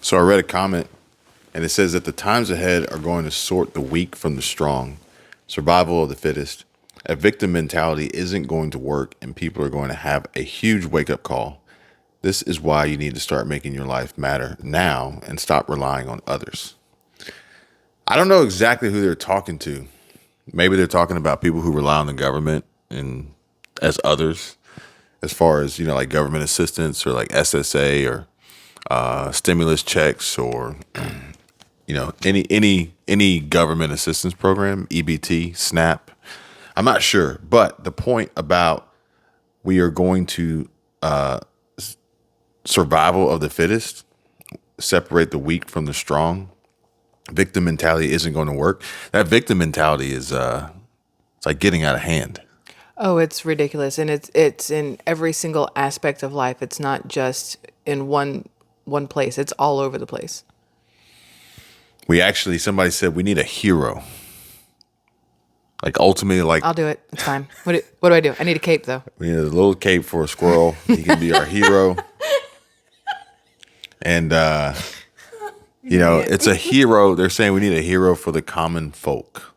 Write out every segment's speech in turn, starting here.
So I read a comment, and it says that the times ahead are going to sort the weak from the strong, survival of the fittest. A victim mentality isn't going to work, and people are going to have a huge wake up call. This is why you need to start making your life matter now and stop relying on others. I don't know exactly who they're talking to. Maybe they're talking about people who rely on the government and as others, as far as, like government assistance or like SSA or stimulus checks or any government assistance program, EBT, SNAP. I'm not sure, but the point about we are going to survival of the fittest, separate the weak from the strong. Victim mentality isn't going to work. That victim mentality is it's like getting out of hand. Oh, it's ridiculous, and it's in every single aspect of life. It's not just in one place. It's all over the place. Somebody said we need a hero. Like ultimately, like I'll do it. It's fine. What do I do? I need a cape though. we need a little cape for a squirrel. He can be our hero. And it's a hero. They're saying we need a hero for the common folks,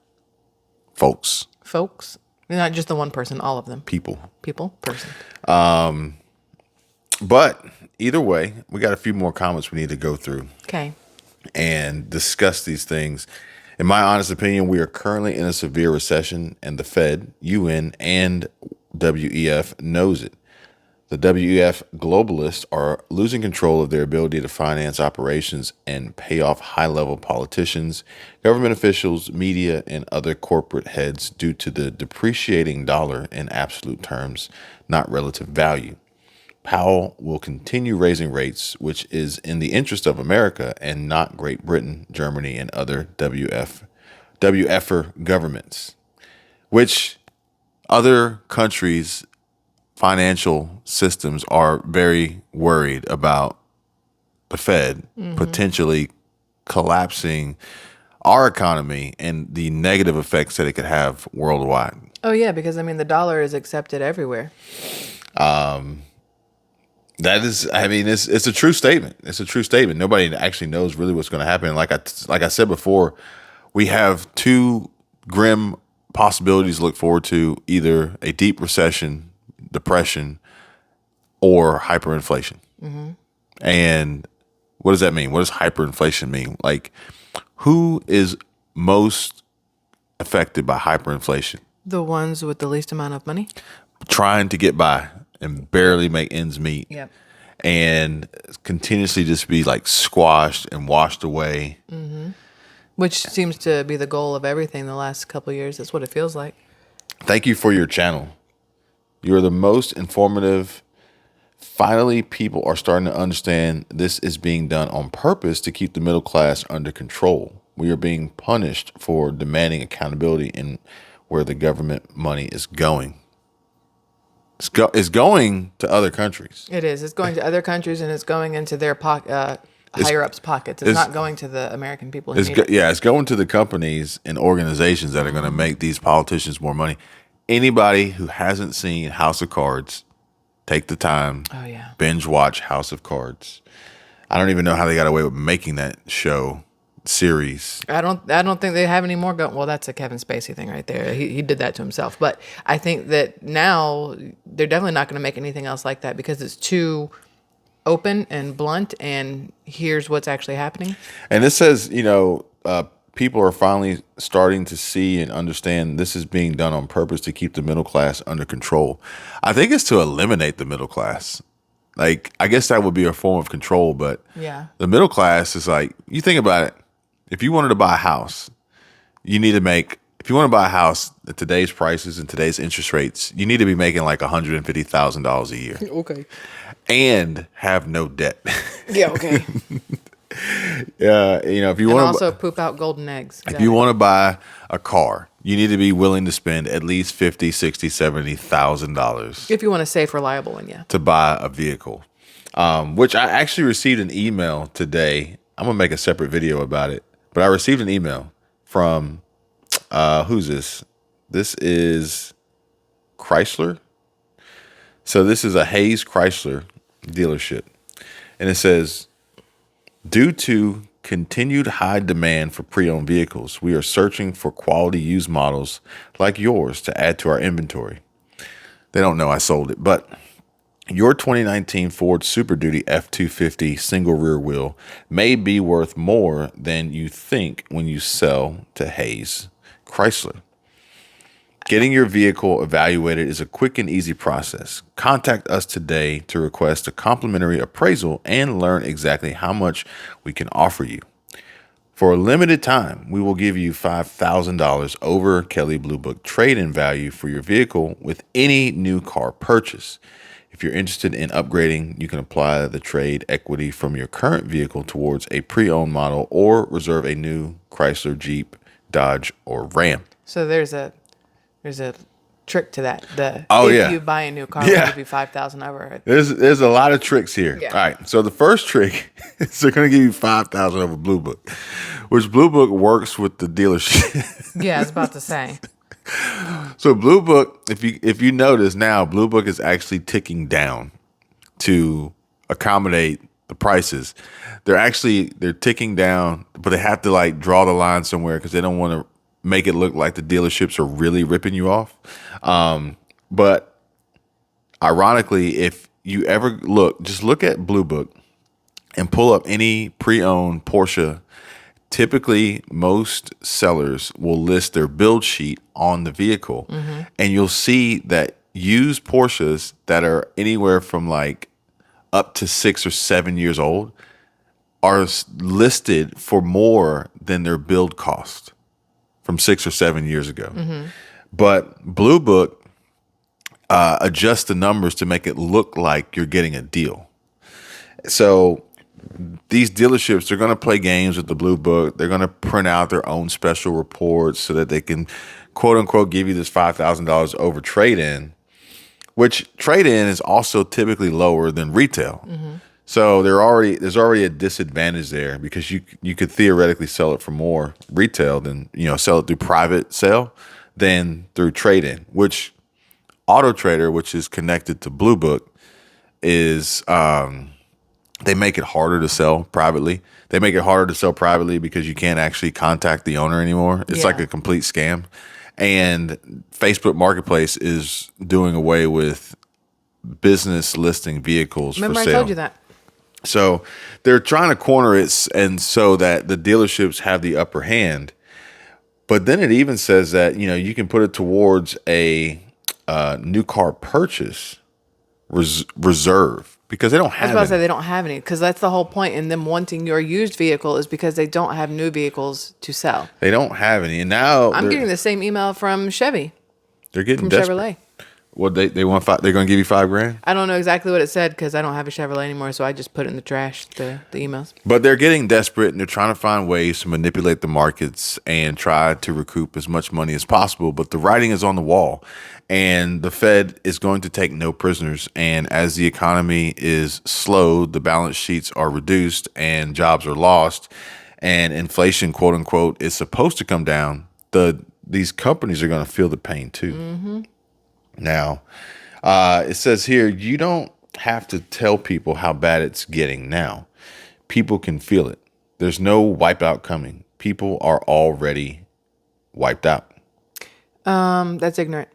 Not just the one person, all of them. people. Person. But either way, we got a few more comments we need to go through Okay. and discuss these things. In my honest opinion, we are currently in a severe recession, and the Fed, UN, and WEF knows it. The WEF globalists are losing control of their ability to finance operations and pay off high-level politicians, government officials, media, and other corporate heads due to the depreciating dollar in absolute terms, not relative value. Powell will continue raising rates, which is in the interest of America and not Great Britain, Germany, and other WFer governments, which other countries' financial systems are very worried about the Fed potentially collapsing our economy and the negative effects that it could have worldwide. Oh yeah, because the dollar is accepted everywhere. That is, it's a true statement. It's a true statement. Nobody actually knows really what's going to happen. Like I said before, we have two grim possibilities to look forward to: either a deep recession, depression, or hyperinflation. And what does that mean? What does hyperinflation mean? Like, who is most affected by hyperinflation? The ones with the least amount of money. Trying to get by and barely make ends meet. Yep. And continuously just be like squashed and washed away. Which seems to be the goal of everything the last couple of years. That's what it feels like. Thank you for your channel. You're the most informative. Finally, people are starting to understand this is being done on purpose to keep the middle class under control. We are being punished for demanding accountability in where the government money is going. It's going to other countries. It is. It's going to other countries, and it's going into their higher ups' pockets. It's not going to the American people who need it. Yeah, it's going to the companies and organizations that are going to make these politicians more money. Anybody who hasn't seen House of Cards, take the time. Oh yeah. Binge watch House of Cards. I don't even know how they got away with making that series. I don't think they have any more going. Well, that's a Kevin Spacey thing right there. He did that to himself. But I think that now they're definitely not going to make anything else like that because it's too open and blunt. And here's what's actually happening. And it says, people are finally starting to see and understand this is being done on purpose to keep the middle class under control. I think it's to eliminate the middle class. Like, I guess that would be a form of control, but Yeah. the middle class is like, you think about it. If you wanted to buy a house, if you want to buy a house at today's prices and today's interest rates, you need to be making like $150,000 a year. Okay. And have no debt. Yeah. Okay. If you And want also poop out golden eggs. if you want to buy a car, you need to be willing to spend at least $50,000, $60,000, $70,000 If you want a safe, reliable one, yeah. to buy a vehicle. Which I actually received an email today. I'm gonna make a separate video about it. But I received an email from who's this? This is Chrysler. So this is a Hayes Chrysler dealership. And it says, Due to continued high demand for pre-owned vehicles, we are searching for quality used models like yours to add to our inventory. They don't know I sold it, but your 2019 Ford Super Duty F-250 single rear wheel may be worth more than you think when you sell to Hayes Chrysler. Getting your vehicle evaluated is a quick and easy process. Contact us today to request a complimentary appraisal and learn exactly how much we can offer you. For a limited time, we will give you $5,000 over Kelley Blue Book trade-in value for your vehicle with any new car purchase. If you're interested in upgrading, you can apply the trade equity from your current vehicle towards a pre-owned model or reserve a new Chrysler, Jeep, Dodge, or Ram. So there's a trick to that. If you buy a new car, we'll give you $5,000 over it. There's a lot of tricks here. Yeah. All right. So the first trick is they're going to give you $5,000 over Blue Book, which Blue Book works with the dealership. Yeah, I was about to say. So Blue Book, if you notice now, Blue Book is actually ticking down to accommodate the prices. They're ticking down, but they have to like draw the line somewhere because they don't want to make it look like the dealerships are really ripping you off. But ironically, if you ever just look at Blue Book and pull up any pre-owned Porsche. Typically, most sellers will list their build sheet on the vehicle, and you'll see that used Porsches that are anywhere from like up to 6 or 7 years old are listed for more than their build cost from 6 or 7 years ago. But Blue Book adjusts the numbers to make it look like you're getting a deal. So these dealerships, they're going to play games with the Blue Book. They're going to print out their own special reports so that they can, quote unquote, give you this $5,000 over trade-in, which trade-in is also typically lower than retail. So there's already a disadvantage there because you could theoretically sell it for more retail than, sell it through private sale than through trade-in, which Auto Trader, which is connected to Blue Book, is they make it harder to sell privately. They make it harder to sell privately because you can't actually contact the owner anymore. It's like a complete scam. And Facebook Marketplace is doing away with business listing vehicles for sale. Remember I told you that. So they're trying to corner it and so that the dealerships have the upper hand. But then it even says that, you can put it towards a new car purchase reserve. Because they don't have I was about to say they don't have any, because that's the whole point in them wanting your used vehicle is because they don't have new vehicles to sell. They don't have any. And now I'm getting the same email from Chevy. They're getting from desperate. Chevrolet. Well, they want they're going to give you $5,000? I don't know exactly what it said because I don't have a Chevrolet anymore, so I just put it in the trash, the emails. But they're getting desperate and they're trying to find ways to manipulate the markets and try to recoup as much money as possible. But the writing is on the wall. And the Fed is going to take no prisoners. And as the economy is slowed, the balance sheets are reduced and jobs are lost and inflation, quote unquote, is supposed to come down. These companies are going to feel the pain too. Now, it says here, you don't have to tell people how bad it's getting now. People can feel it. There's no wipeout coming. People are already wiped out. That's ignorant.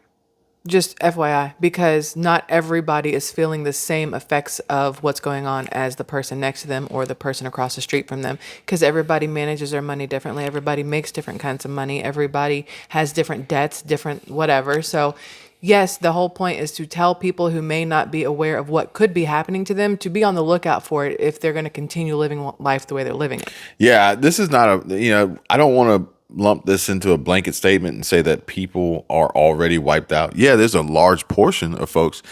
Just FYI, because not everybody is feeling the same effects of what's going on as the person next to them or the person across the street from them, because everybody manages their money differently. Everybody makes different kinds of money. Everybody has different debts, different whatever. So yes, the whole point is to tell people who may not be aware of what could be happening to them to be on the lookout for it if they're going to continue living life the way they're living it. Yeah, this is not I don't want to lump this into a blanket statement and say that people are already wiped out. Yeah, there's a large portion of folks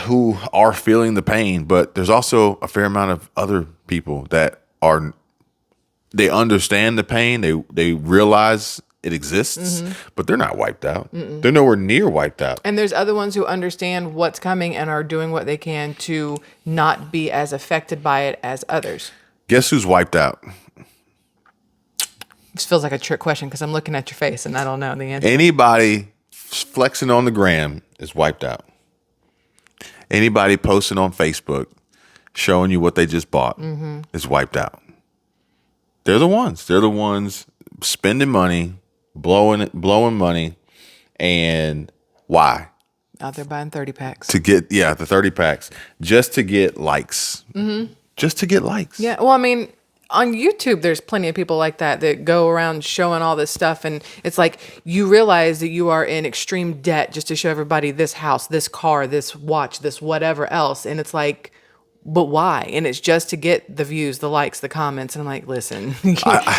who are feeling the pain, but there's also a fair amount of other people that they understand the pain. They realize it exists, but they're not wiped out. They're nowhere near wiped out. And there's other ones who understand what's coming and are doing what they can to not be as affected by it as others. Guess who's wiped out? This feels like a trick question because I'm looking at your face and I don't know the answer. Anybody flexing on the gram is wiped out. Anybody posting on Facebook showing you what they just bought is wiped out. They're the ones. They're the ones spending money, blowing money, and why? Out there buying 30 packs. To get the 30 packs just to get likes. Just to get likes. Yeah. Well, I mean, on YouTube, there's plenty of people like that go around showing all this stuff. And it's like you realize that you are in extreme debt just to show everybody this house, this car, this watch, this whatever else. And it's like, but why? And it's just to get the views, the likes, the comments. And I'm like, listen,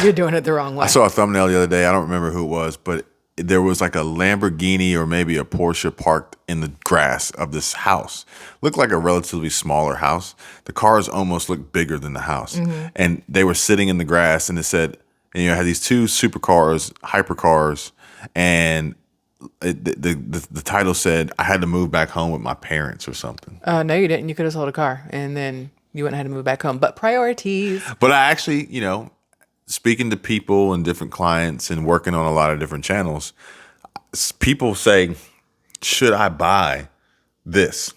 you're doing it the wrong way. I saw a thumbnail the other day. I don't remember who it was, but there was like a Lamborghini or maybe a Porsche parked in the grass of this house. Looked like a relatively smaller house. The cars almost looked bigger than the house. And they were sitting in the grass, and it said, and you had these two supercars, hypercars, and the title said, I had to move back home with my parents or something. No, you didn't. You could have sold a car and then you wouldn't have had to move back home. But priorities. But I actually, speaking to people and different clients and working on a lot of different channels, people say, should I buy this?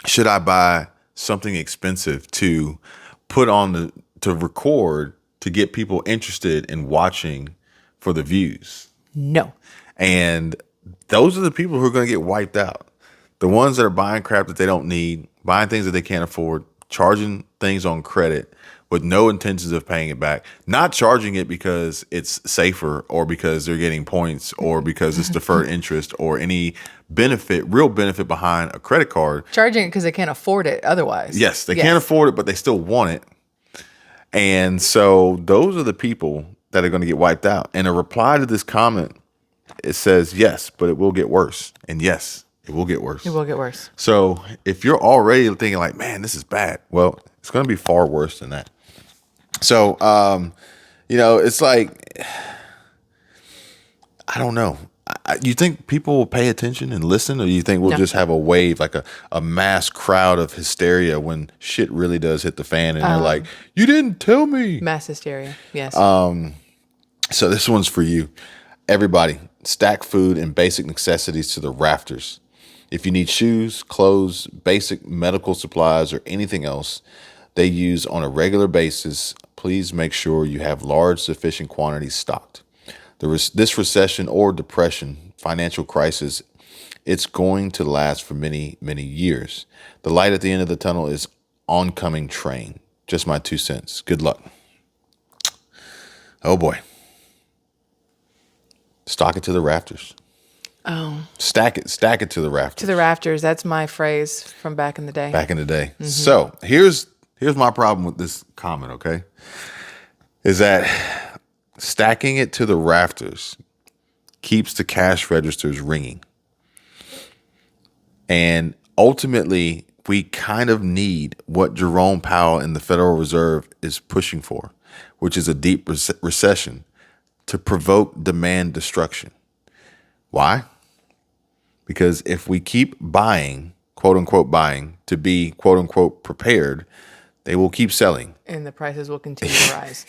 Should I buy something expensive to put on to record to get people interested in watching for the views? No. And those are the people who are going to get wiped out. The ones that are buying crap that they don't need, buying things that they can't afford, charging things on credit with no intentions of paying it back, not charging it because it's safer or because they're getting points or because it's deferred interest or any real benefit behind a credit card. Charging it because they can't afford it otherwise. Yes, they can't afford it, but they still want it. And so those are the people that are going to get wiped out. And a reply to this comment, it says, yes, but it will get worse. And yes, it will get worse. It will get worse. So if you're already thinking like, man, this is bad, well, it's going to be far worse than that. So, it's like, I don't know. You think people will pay attention and listen, or you think we'll just have a wave, like a mass crowd of hysteria when shit really does hit the fan and they're like, you didn't tell me. Mass hysteria. Yes. So this one's for you. Everybody, stack food and basic necessities to the rafters. If you need shoes, clothes, basic medical supplies, or anything else they use on a regular basis, please make sure you have large, sufficient quantities stocked. This recession or depression, financial crisis, it's going to last for many, many years. The light at the end of the tunnel is oncoming train. Just my 2 cents. Good luck. Oh boy. Stock it to the rafters. Oh. Stack it to the rafters. To the rafters. That's my phrase from back in the day. Back in the day. Mm-hmm. So here's my problem with this comment, okay? Is that stacking it to the rafters keeps the cash registers ringing. And ultimately, we kind of need what Jerome Powell and the Federal Reserve is pushing for, which is a deep recession to provoke demand destruction. Why? Because if we keep buying, quote unquote buying, to be quote unquote prepared, they will keep selling. And the prices will continue to rise.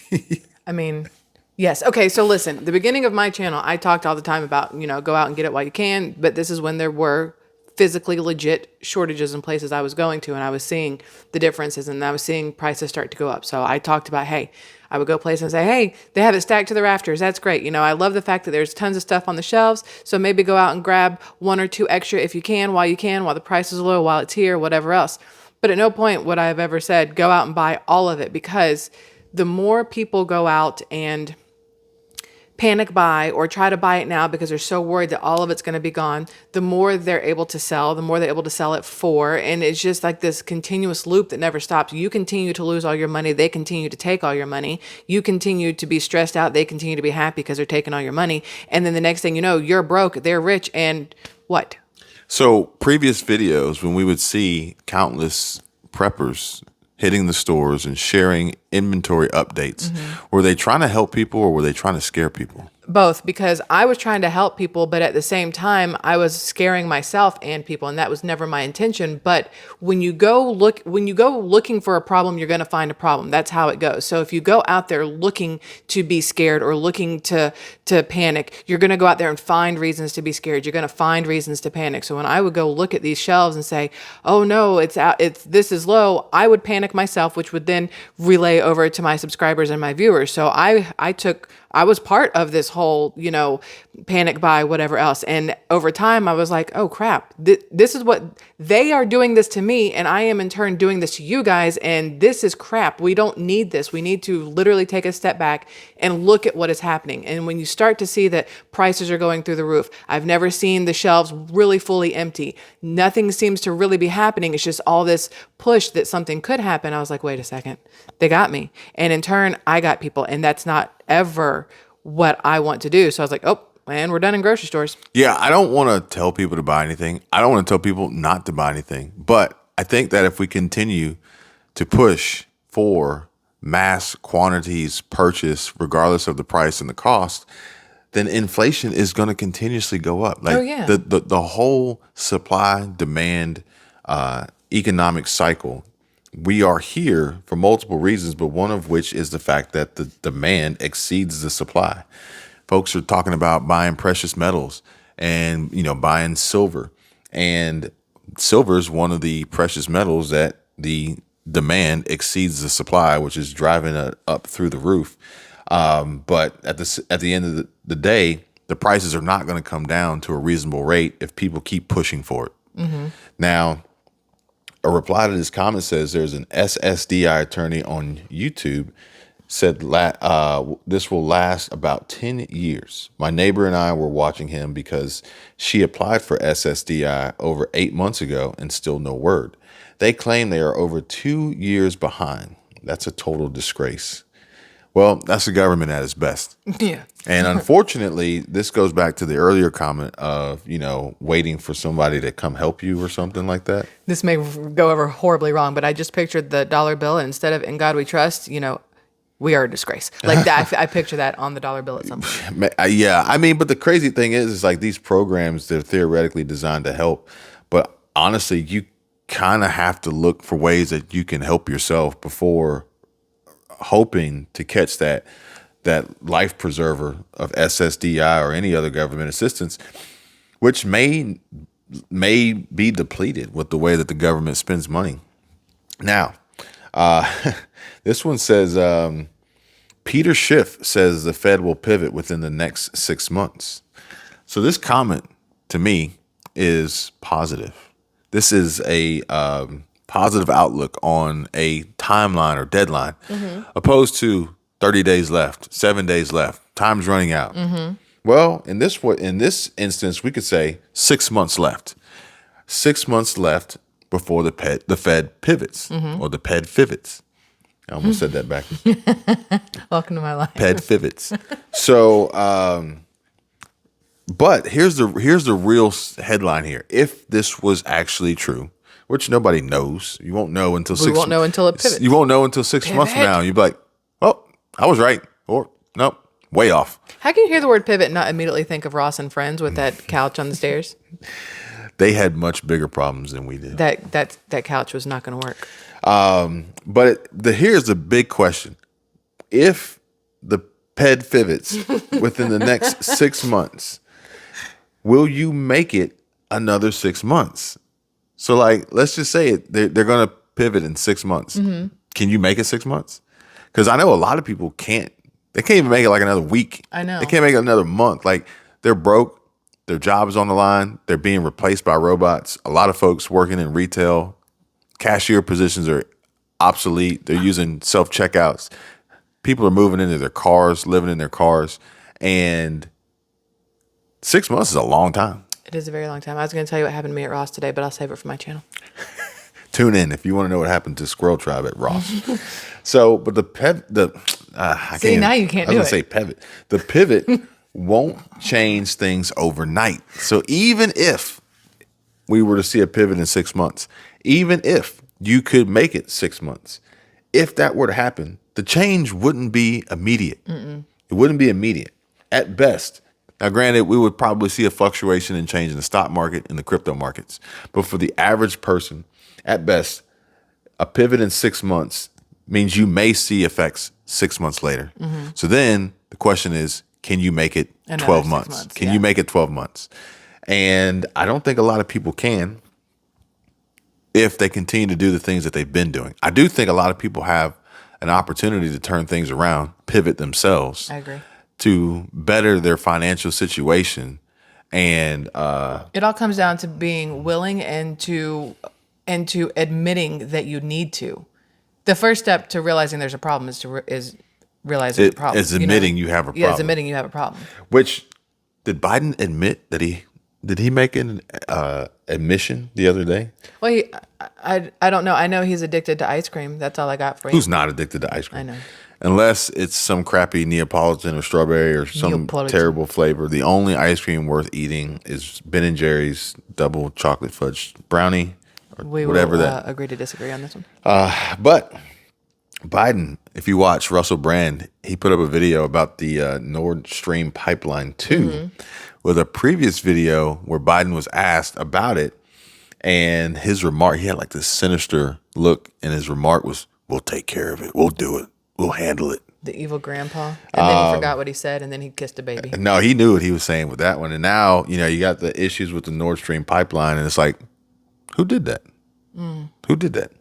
I mean, yes. Okay, so listen, the beginning of my channel, I talked all the time about, go out and get it while you can, but this is when there were physically legit shortages in places I was going to, and I was seeing the differences, and I was seeing prices start to go up. So I talked about, hey, I would go places and say, hey, they have it stacked to the rafters. That's great. I love the fact that there's tons of stuff on the shelves. So maybe go out and grab 1 or 2 extra if you can, while the price is low, while it's here, whatever else. But at no point would I have ever said, go out and buy all of it, because the more people go out and panic buy or try to buy it now because they're so worried that all of it's going to be gone, the more they're able to sell, the more they're able to sell it for. And it's just like this continuous loop that never stops. You continue to lose all your money. They continue to take all your money. You continue to be stressed out. They continue to be happy because they're taking all your money. And then the next thing you know, you're broke, they're rich, and what? So previous videos, when we would see countless preppers hitting the stores and sharing inventory updates, were they trying to help people or were they trying to scare people? Both, because I was trying to help people, but at the same time, I was scaring myself and people, and that was never my intention. But when you go looking for a problem, you're going to find a problem. That's how it goes. So if you go out there looking to be scared or looking to panic, you're going to go out there and find reasons to be scared. You're going to find reasons to panic. So when I would go look at these shelves and say, "Oh no, this is low," I would panic myself, which would then relay over to my subscribers and my viewers. So I was part of this whole, panic buy, whatever else. And over time, I was like, oh crap, this is what they are doing this to me. And I am in turn doing this to you guys. And this is crap. We don't need this. We need to literally take a step back and look at what is happening. And when you start to see that prices are going through the roof, I've never seen the shelves really fully empty. Nothing seems to really be happening. It's just all this push that something could happen. I was like, wait a second, they got me. And in turn, I got people. And that's not ever what I want to do. So I was like, oh, man, we're done in grocery stores. Yeah, I don't want to tell people to buy anything. I don't want to tell people not to buy anything. But I think that if we continue to push for mass quantities purchased, regardless of the price and the cost, then inflation is going to continuously go up. Like, oh, yeah. the whole supply demand economic cycle. We are here for multiple reasons, but one of which is the fact that the demand exceeds the supply. Folks are talking about buying precious metals and, buying silver. And silver is one of the precious metals that the demand exceeds the supply, which is driving it up through the roof. But at the end of the day, the prices are not going to come down to a reasonable rate if people keep pushing for it. Mm-hmm. Now, a reply to this comment says there's an SSDI attorney on YouTube said this will last about 10 years. My neighbor and I were watching him because she applied for SSDI over 8 months ago and still no word. They claim they are over 2 years behind. That's a total disgrace. Well, that's the government at its best. Yeah. And unfortunately, this goes back to the earlier comment of, waiting for somebody to come help you or something like that. This may go over horribly wrong, but I just pictured the dollar bill, and instead of "In God We Trust," we are a disgrace. Like that. I picture that on the dollar bill at some point. Yeah. I mean, but the crazy thing is like these programs, they're theoretically designed to help. But honestly, you kind of have to look for ways that you can help yourself before hoping to catch that life preserver of SSDI or any other government assistance, which may be depleted with the way that the government spends money. Now, this one says, Peter Schiff says the Fed will pivot within the next 6 months. So this comment to me is positive. This is a positive outlook on a timeline or deadline, opposed to 30 days left, 7 days left, time's running out. Mm-hmm. Well, in this instance, we could say 6 months left. 6 months left before the Fed pivots, or the Fed pivots. I almost said that backwards. Welcome to my life. Fed pivots. So, but here's the real headline here. If this was actually true, which nobody knows, you won't know until we won't know until it pivots. You won't know until 6 months from now. You'd be like, "Oh, I was right," or "Nope, way off." How can you hear the word pivot and not immediately think of Ross and Friends with that couch on the stairs? They had much bigger problems than we did. That couch was not going to work. But here's the big question: if the Fed pivots within the next 6 months, will you make it another 6 months? So, like, let's just say they're going to pivot in 6 months. Mm-hmm. Can you make it 6 months? Because I know a lot of people can't. They can't even make it like another week. I know. They can't make it another month. Like, they're broke. Their job is on the line. They're being replaced by robots. A lot of folks working in retail, cashier positions are obsolete. They're using self-checkouts. People are moving into their cars, living in their cars. And 6 months is a long time. It is a very long time. I was going to tell you what happened to me at Ross today, but I'll save it for my channel. Tune in if you want to know what happened to Squirrel Tribe at Ross. So, but now you can't do it. Say pivot. The pivot won't change things overnight. So even if we were to see a pivot in 6 months, even if you could make it 6 months, if that were to happen, the change wouldn't be immediate. Mm-mm. It wouldn't be immediate. at best. Now, granted, we would probably see a fluctuation and change in the stock market and the crypto markets. But for the average person, at best, a pivot in 6 months means you may see effects 6 months later. So then the question is, can you make it Another 12 6 months? months, Can yeah. you make it 12 months? And I don't think a lot of people can if they continue to do the things that they've been doing. I do think a lot of people have an opportunity to turn things around, pivot themselves I agree. to better their financial situation. And It all comes down to being willing and to admitting that you need to. The first step to realizing there's a problem is realize there's a problem. it's admitting you have a Yeah, it's problem. admitting you have a problem. Which, did Biden admit that did he make an admission the other day? Well, I don't know. I know he's addicted to ice cream. That's all I got for you. Who's not addicted to ice cream? I know. Unless it's some crappy Neapolitan or strawberry or some Neapolitan. terrible flavor. The only ice cream worth eating is Ben & Jerry's double chocolate fudge brownie or We whatever will that. agree to disagree on this one. But Biden, if you watch Russell Brand, he put up a video about the Nord Stream pipeline 2 with a previous video where Biden was asked about it. And his remark, he had like this sinister look, and his remark was, "We'll take care of it. We'll do it. We'll handle it." The evil grandpa. And then he forgot what he said, and then he kissed a baby. No, he knew what he was saying with that one. And now, you got the issues with the Nord Stream pipeline, and it's like, who did that? Who did that?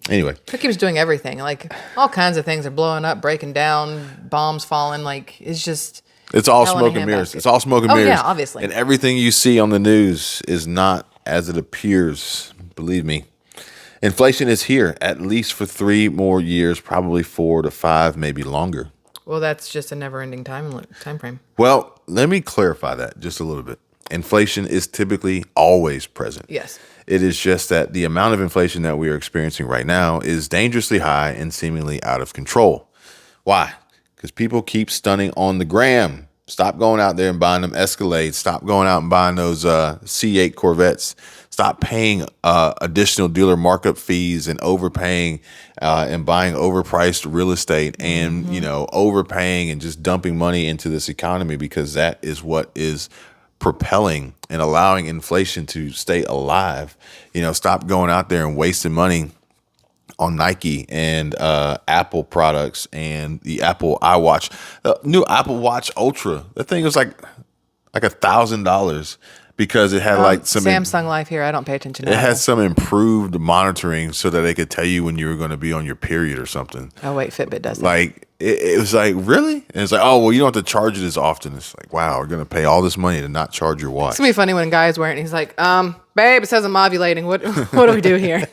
Anyway, He keeps doing everything. Like, all kinds of things are blowing up, breaking down, bombs falling. Like, it's just... it's all hell in a smoke and mirrors. handbasket. It's all smoke and Oh, mirrors. yeah, obviously. And everything you see on the news is not as it appears. Believe me. Inflation is here, at least for 3 more years, probably 4 to 5, maybe longer. Well, that's just a never-ending time frame. Well, let me clarify that just a little bit. Inflation is typically always present. Yes. It is just that the amount of inflation that we are experiencing right now is dangerously high and seemingly out of control. Why? Because people keep stunning on the gram. Stop going out there and buying them Escalades. Stop going out and buying those C8 Corvettes. Stop paying additional dealer markup fees and overpaying and buying overpriced real estate and, overpaying and just dumping money into this economy, because that is what is propelling and allowing inflation to stay alive. Stop going out there and wasting money on Nike and Apple products and the Apple iWatch, the new Apple Watch Ultra. That thing was like $1,000 because it had like some Samsung Life here. I don't pay attention to it that. had some improved monitoring so that they could tell you when you were going to be on your period or something. Oh, wait, Fitbit does that. Like it was like, really? And it's like, oh well, you don't have to charge it as often. It's like, wow, we're going to pay all this money to not charge your watch. It's going to be funny when a guy's wearing it. He's like, babe, it says I'm ovulating. What do we do here?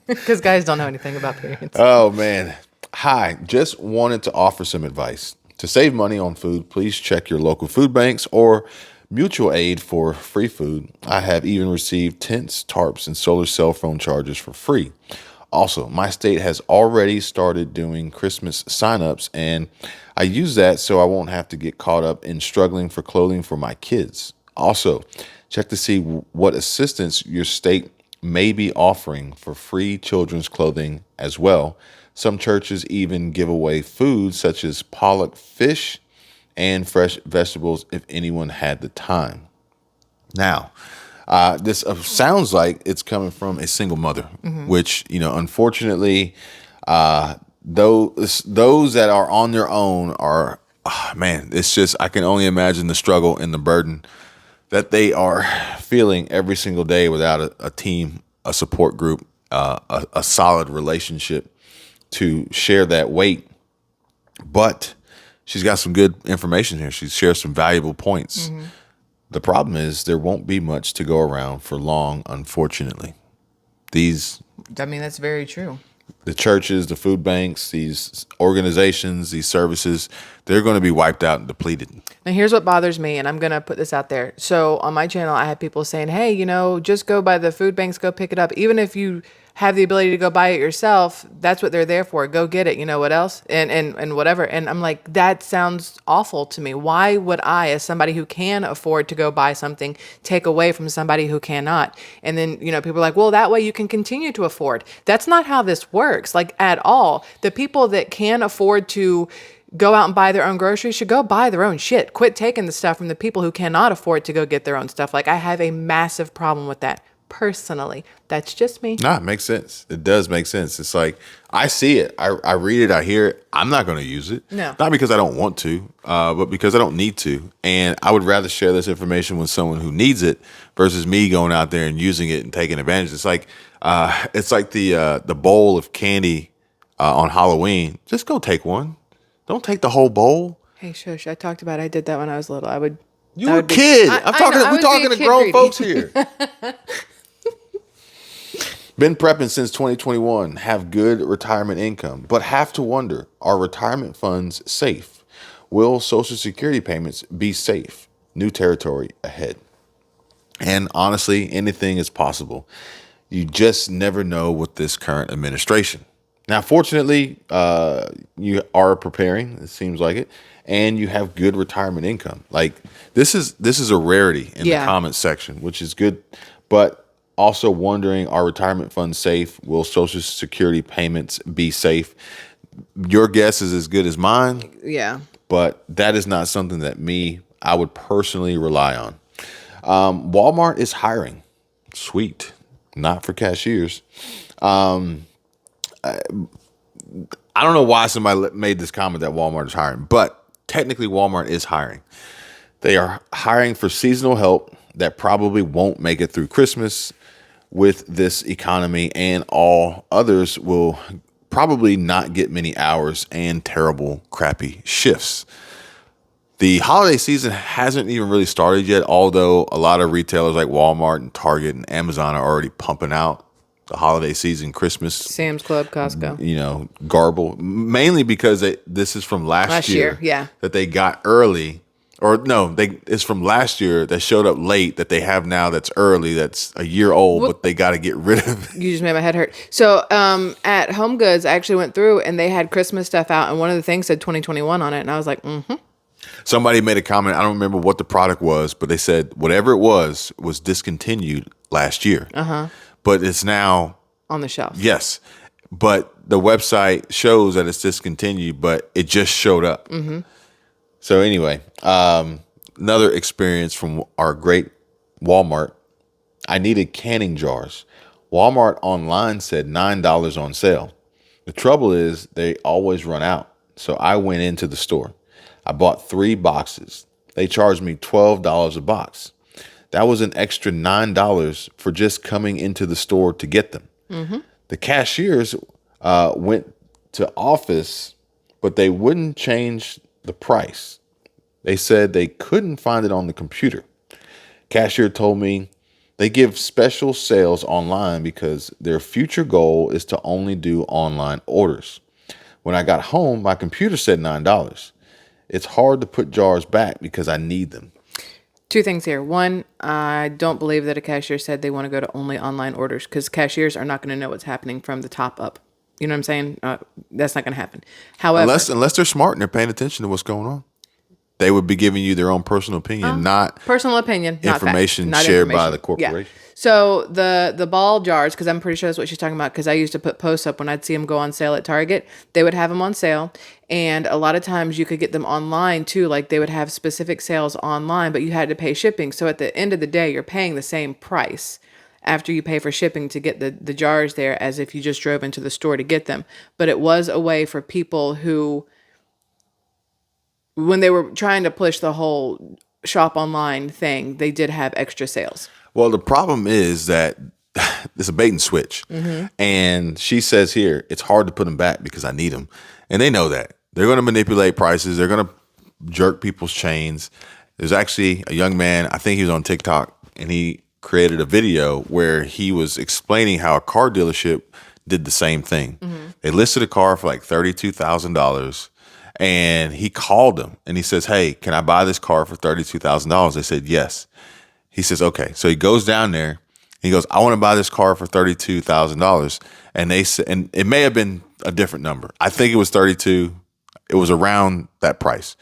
Because guys don't know anything about periods. Oh, man. Hi, just wanted to offer some advice. To save money on food, please check your local food banks or mutual aid for free food. I have even received tents, tarps, and solar cell phone chargers for free. Also, my state has already started doing Christmas signups, and I use that so I won't have to get caught up in struggling for clothing for my kids. Also, check to see what assistance your state may be offering for free children's clothing as well. Some churches even give away food such as pollock fish and fresh vegetables if anyone had the time. Now, this sounds like it's coming from a single mother, which, unfortunately, those that are on their own are, man, it's just, I can only imagine the struggle and the burden that they are feeling every single day without a team, a support group, a solid relationship to share that weight. But she's got some good information here. She shares some valuable points. The problem is there won't be much to go around for long, unfortunately. That's very true. The churches, the food banks, these organizations, these services, they're going to be wiped out and depleted. Now, here's what bothers me, and I'm going to put this out there. So on my channel, I had people saying, hey, just go by the food banks, go pick it up. Even if you have the ability to go buy it yourself, that's what they're there for. Go get it. You know what else? And whatever. And I'm like, that sounds awful to me. Why would I, as somebody who can afford to go buy something, take away from somebody who cannot? And then, people are like, well, that way you can continue to afford. That's not how this works, like at all. The people that can afford to go out and buy their own groceries should go buy their own shit. Quit taking the stuff from the people who cannot afford to go get their own stuff. Like, I have a massive problem with that personally. That's just me. Nah, it makes sense. It does make sense. It's like, I see it. I read it. I hear it. I'm not going to use it. No. Not because I don't want to, but because I don't need to. And I would rather share this information with someone who needs it versus me going out there and using it and taking advantage. It's like the bowl of candy on Halloween. Just go take one. Don't take the whole bowl. Hey, shush. I talked about I did that when I was little. You were a kid. We're talking to grown folks here. Been prepping since 2021, have good retirement income, but have to wonder, are retirement funds safe? Will Social Security payments be safe? New territory ahead. And honestly, anything is possible. You just never know with this current administration. Now, fortunately, you are preparing, it seems like it, and you have good retirement income. Like, this is a rarity in the comments section, which is good, but also wondering, are retirement funds safe? Will Social Security payments be safe? Your guess is as good as mine. Yeah. But that is not something that I would personally rely on. Walmart is hiring. Sweet. Not for cashiers. I don't know why somebody made this comment that Walmart is hiring, but technically Walmart is hiring. They are hiring for seasonal help that probably won't make it through Christmas with this economy, and all others will probably not get many hours and terrible, crappy shifts. The holiday season hasn't even really started yet, although a lot of retailers like Walmart and Target and Amazon are already pumping out the holiday season, Christmas, Sam's Club, Costco. garble, mainly because this is from last year. Yeah. That they got early. Or no, it's from last year that showed up late that they have now that's early, that's a year old, but they got to get rid of it. You just made my head hurt. So at Home Goods, I actually went through and they had Christmas stuff out, and one of the things said 2021 on it, and I was like, Somebody made a comment, I don't remember what the product was, but they said whatever it was discontinued last year. But it's now on the shelf. Yes, but the website shows that it's discontinued, but it just showed up. So anyway, another experience from our great Walmart. I needed canning jars. Walmart online said $9 on sale. The trouble is they always run out. So I went into the store. I bought 3 boxes. They charged me $12 a box. That was an extra $9 for just coming into the store to get them. The cashiers went to office, but they wouldn't change the price. They said they couldn't find it on the computer. Cashier told me they give special sales online because their future goal is to only do online orders. When I got home, my computer said $9. It's hard to put jars back because I need them. 2 things here. One, I don't believe that a cashier said they want to go to only online orders, because cashiers are not going to know what's happening from the top up. You know what I'm saying? That's not going to happen. However, unless they're smart and they're paying attention to what's going on, they would be giving you their own personal opinion, not personal opinion, not information fact, not shared information. by the corporation. Yeah. So the ball jars, because I'm pretty sure that's what she's talking about, because I used to put posts up when I'd see them go on sale at Target. They would have them on sale, and a lot of times you could get them online too. Like, they would have specific sales online, but you had to pay shipping. So at the end of the day, you're paying the same price after you pay for shipping to get the jars there as if you just drove into the store to get them. But it was a way for people who, when they were trying to push the whole shop online thing, they did have extra sales. Well, the problem is that it's a bait and switch. And she says here, it's hard to put them back because I need them. And they know that. They're going to manipulate prices. They're going to jerk people's chains. There's actually a young man, I think he was on TikTok, and he created a video where he was explaining how a car dealership did the same thing. They listed a car for like $32,000. And he called them and he says, hey, can I buy this car for $32,000? They said, yes. He says, okay. So he goes down there. He goes, I want to buy this car for $32,000. And they said, and it may have been a different number. I think it was 32. It was around that price.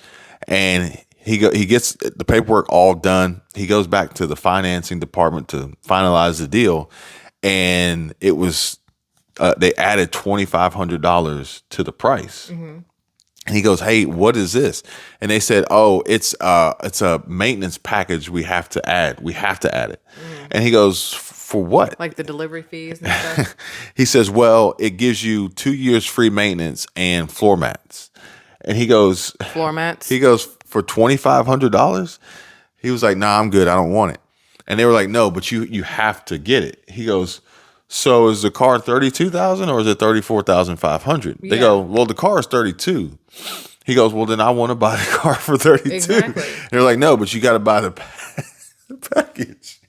And he gets the paperwork all done. He goes back to the financing department to finalize the deal. And it was, they added $2,500 to the price. And he goes, "Hey, what is this?" And they said, "Oh, it's a maintenance package we have to add. We have to add it." And he goes, "For what?" Like the delivery fees and stuff. He says, "Well, it gives you 2 years free maintenance and floor mats." And he goes, Floor mats. "For $2,500?" He was like, "Nah, I'm good. I don't want it." And they were like, "No, but you have to get it." He goes, "So is the car 32,000 or is it 34,500?" They go, "Well, the car is 32." He goes, "Well, then I want to buy the car for 32." Exactly. And they're like, "No, but you got to buy the package."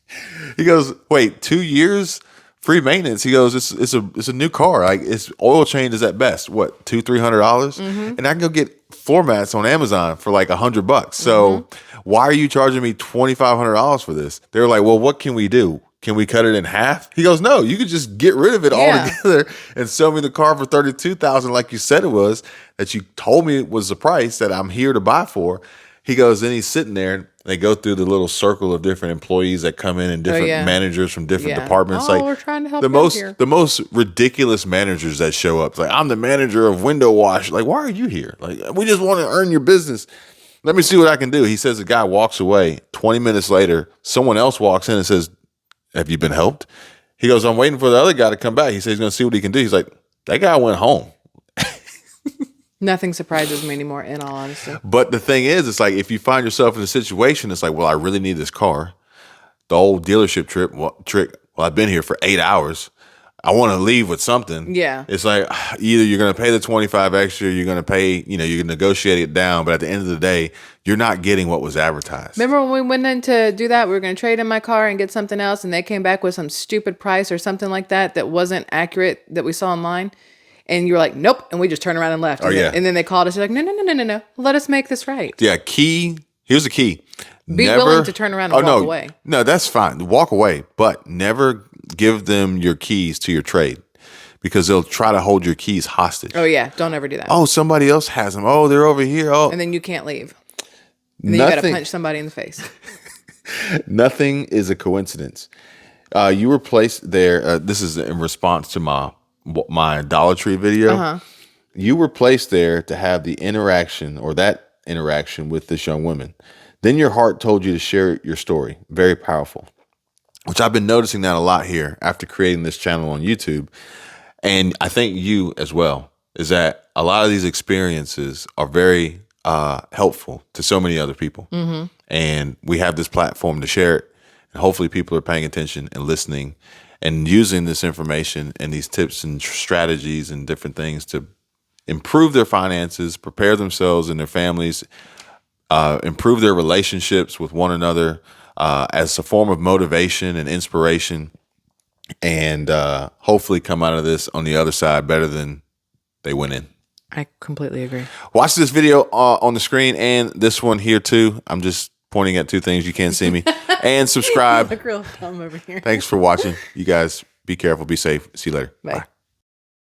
He goes, "Wait, 2 years free maintenance?" He goes, "It's a new car. Like, it's oil changes at best. What, $200-$300? And I can go get floor mats on Amazon for like $100. So why are you charging me $2,500 for this?" They were like, "Well, what can we do? Can we cut it in half?" He goes, "No, you could just get rid of it altogether and sell me the car for 32,000 like you said it was, that you told me it was the price that I'm here to buy for." He goes, then he's sitting there and they go through the little circle of different employees that come in and different managers from different departments. Oh, we're trying to help the you out here. the most ridiculous managers that show up. It's like, "I'm the manager of window wash." Like, why are you here? Like, "We just want to earn your business. Let me see what I can do." He says the guy walks away. 20 minutes later, someone else walks in and says, "Have you been helped?" He goes, "I'm waiting for the other guy to come back." He says he's going to see what he can do. He's like, "That guy went home." Nothing surprises me anymore, in all honesty. But the thing is, it's like, if you find yourself in a situation, it's like, well, I really need this car. The old dealership trick. Well, I've been here for 8 hours. I want to leave with something. Yeah. It's like, either you're going to pay the 25 extra, you're going to pay, you can negotiate it down. But at the end of the day, you're not getting what was advertised. Remember when we went in to do that? We were going to trade in my car and get something else, and they came back with some stupid price or something like that wasn't accurate that we saw online. And you were like, "Nope," and we just turned around and left. And then they called us. You're like, no. Let us make this right. Yeah, here's the key. Be willing to turn around and walk away. No, that's fine. Walk away, but never give them your keys to your trade, because they'll try to hold your keys hostage. Oh, yeah. Don't ever do that. Oh, somebody else has them. Oh, they're over here. Oh. And then you can't leave. And then you got to punch somebody in the face. Nothing is a coincidence. You were placed there. This is in response to my Dollar Tree video. You were placed there to have that interaction with this young woman. Then your heart told you to share your story. Very powerful. Which I've been noticing that a lot here after creating this channel on YouTube. And I think you as well, is that a lot of these experiences are very helpful to so many other people. And we have this platform to share it. And hopefully people are paying attention and listening and using this information and these tips and strategies and different things to improve their finances, prepare themselves and their families, improve their relationships with one another as a form of motivation and inspiration, and hopefully come out of this on the other side better than they went in. I completely agree. Watch this video on the screen and this one here too. I'm just pointing at two things. You can't see me. And subscribe. Look real dumb over here. Thanks for watching. You guys be careful. Be safe. See you later. Bye.